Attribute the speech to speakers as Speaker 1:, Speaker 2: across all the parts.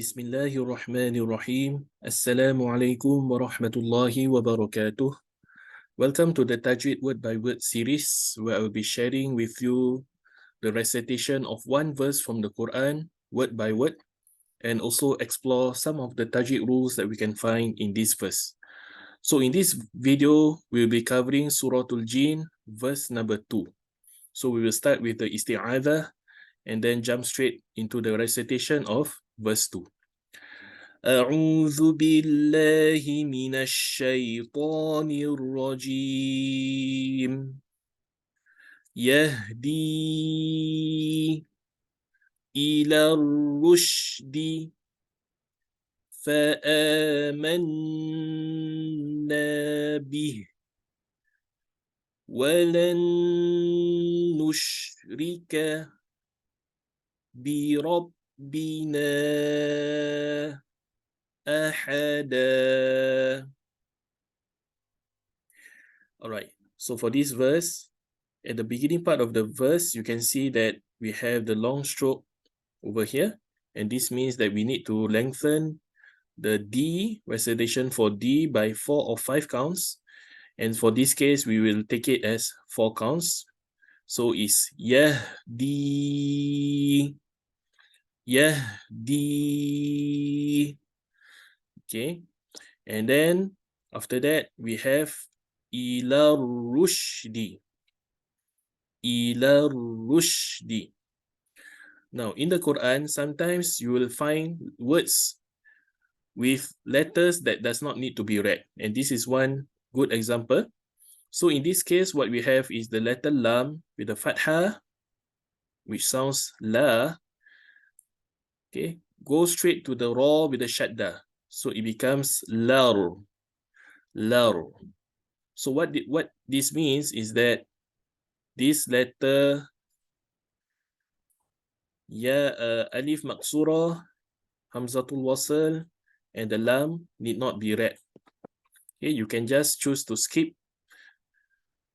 Speaker 1: Bismillahirrahmanirrahim. Assalamualaikum warahmatullahi wabarakatuh. Welcome to the Tajweed Word by Word series, where I will be sharing with you the recitation of one verse from the Quran, word by word, and also explore some of the Tajweed rules that we can find in this verse. So in this video, we will be covering Surah Al-Jinn, verse number 2. So we will start with the isti'adha and then jump straight into the recitation of verse 2. أعوذ بالله من الشيطان الرجيم يهدي إلى الرشد فآمنا به ولن نشرك بربنا أحدا. Alright, so for this verse, at the beginning part of the verse, you can see that we have the long stroke over here, and this means that we need to lengthen the D recitation for D by 4 or 5 counts, and for this case, we will take it as 4 counts. So it's Yahdi, Yahdi. Okay, and then after that we have ila rushdi, ila rushdi. Now in the Quran, sometimes you will find words with letters that does not need to be read, and this is one good example. So in this case, what we have is the letter lam with the fatha, which sounds la. Okay, go straight to the ra with the shadda, so it becomes lar, lar. So what this means is that this letter alif maksura, hamzatul wasl, and the lam need not be read. Okay, you can just choose to skip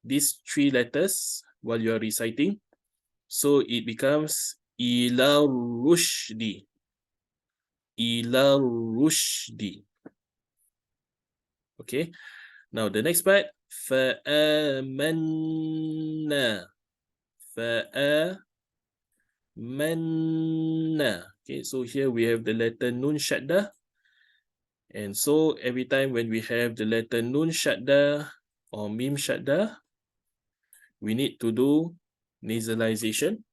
Speaker 1: these 3 letters while you are reciting, so it becomes ila rushdi, ila rushdi. Okay, now the next part, fa'amanna, fa'amanna. Okay, so here we have the letter nun shadda, and so every time when we have the letter nun shadda or mim shadda, we need to do nasalization.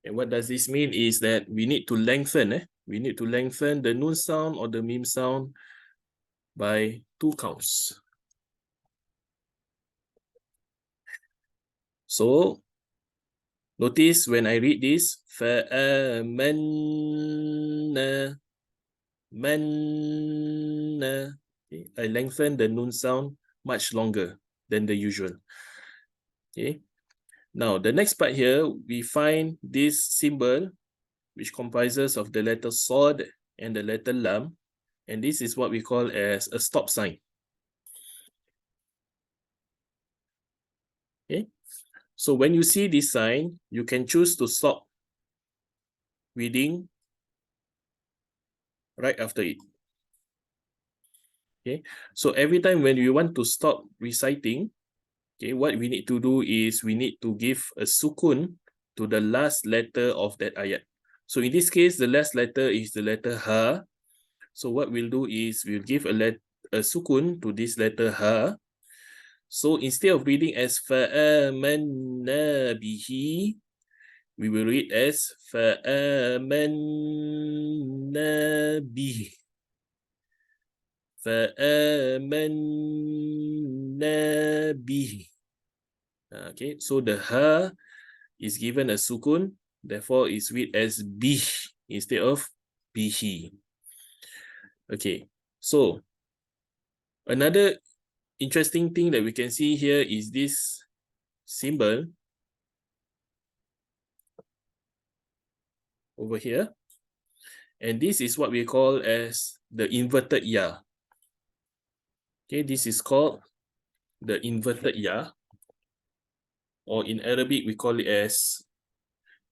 Speaker 1: And what does this mean is that we need to lengthen, we need to lengthen the nun sound or the mim sound by 2 counts. So notice when I read this, fa'amanna, manna. Okay, I lengthen the nun sound much longer than the usual. Okay. Now the next part here, we find this symbol which comprises of the letter Sod and the letter Lam, and this is what we call as a stop sign. Okay, so when you see this sign, you can choose to stop reading right after it. Okay, so every time when you want to stop reciting, okay, what we need to do is we need to give a sukun to the last letter of that ayat. So in this case, the last letter is the letter ha. So what we'll do is we'll give a sukun to this letter ha. So instead of reading as fa'amanna bihi, we will read as fa'amanna bihi, fa'amanna bihi. Okay, so the ha is given a sukun, therefore it's read as bih instead of bihi. Okay, so another interesting thing that we can see here is this symbol over here, and this is what we call as the inverted ya. Okay, this is called the inverted ya, or in Arabic we call it as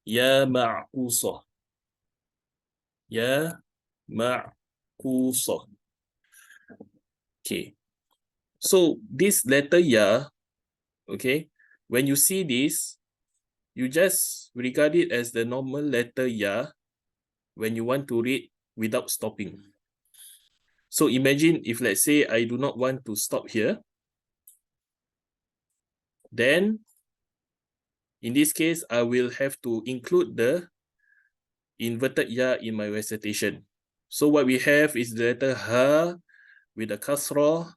Speaker 1: ya ma'usah. Ya ma'kusah. Okay. So this letter ya, okay, when you see this, you just regard it as the normal letter ya when you want to read without stopping. So imagine if, let's say, I do not want to stop here, then in this case, I will have to include the inverted ya in my recitation. So what we have is the letter ha with a kasrah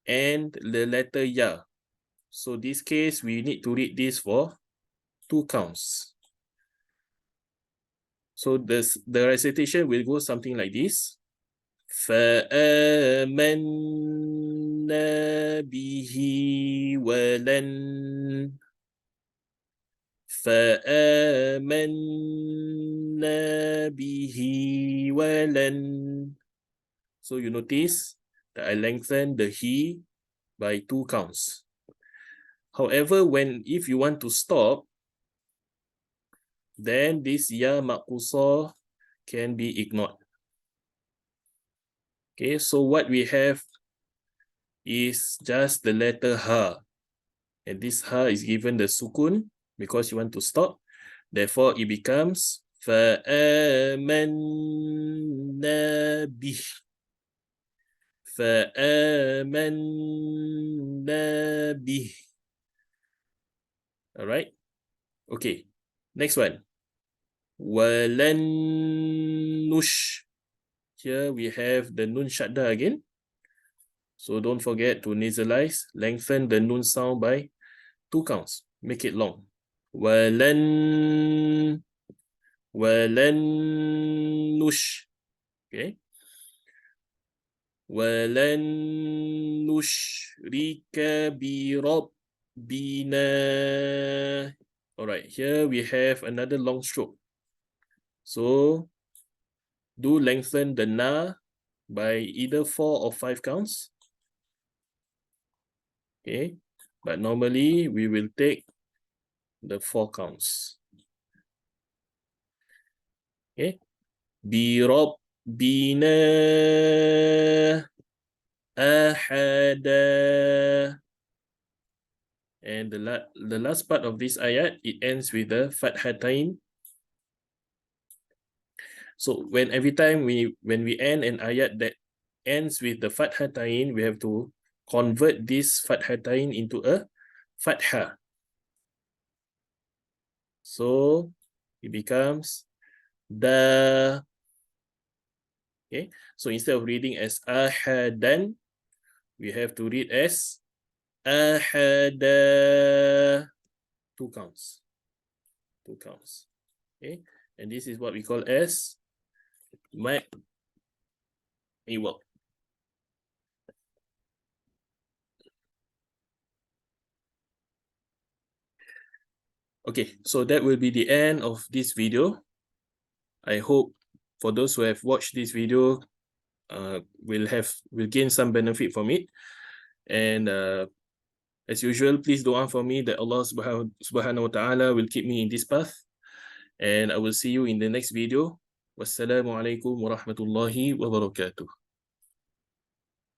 Speaker 1: and the letter ya. So this case, we need to read this for 2 counts. So the recitation will go something like this. فآمنا به ولن فآمنا به ولن. So you notice that I lengthen the he by 2 counts. However, if you want to stop, then this ya maqusah can be ignored. Okay, so what we have is just the letter ha. And this ha is given the sukun because you want to stop. Therefore, it becomes فَآمَنَّا بِهِ. فَآمَنَّا بِهِ. All right. Okay. Next one. وَلَن نُشْ. Here we have the nun shadda again. So don't forget to nasalize, lengthen the nun sound by 2 counts. Make it long. وَلَن نُشْ. Okay. وَلَن نُشْرِكَ بِرَبِّنَا. Alright, here we have another long stroke. So do lengthen the na by either 4 or 5 counts. Okay, but normally we will take the 4 counts. Okay, بِرَبِّنَا أَحَدًا. And the last part of this ayat, it ends with the fathatain. So every time when we end an ayat that ends with the fathatain, we have to convert this fathatain into a fatha. So it becomes da. Okay, so instead of reading as ahadan, we have to read as ahada. 2 counts. 2 counts. Okay, and this is what we call as mad iwal. Okay, so that will be the end of this video. I hope for those who have watched this video will gain some benefit from it. And as usual, please dua for me that Allah subhanahu wa ta'ala will keep me in this path. And I will see you in the next video. Wassalamualaikum warahmatullahi wabarakatuh.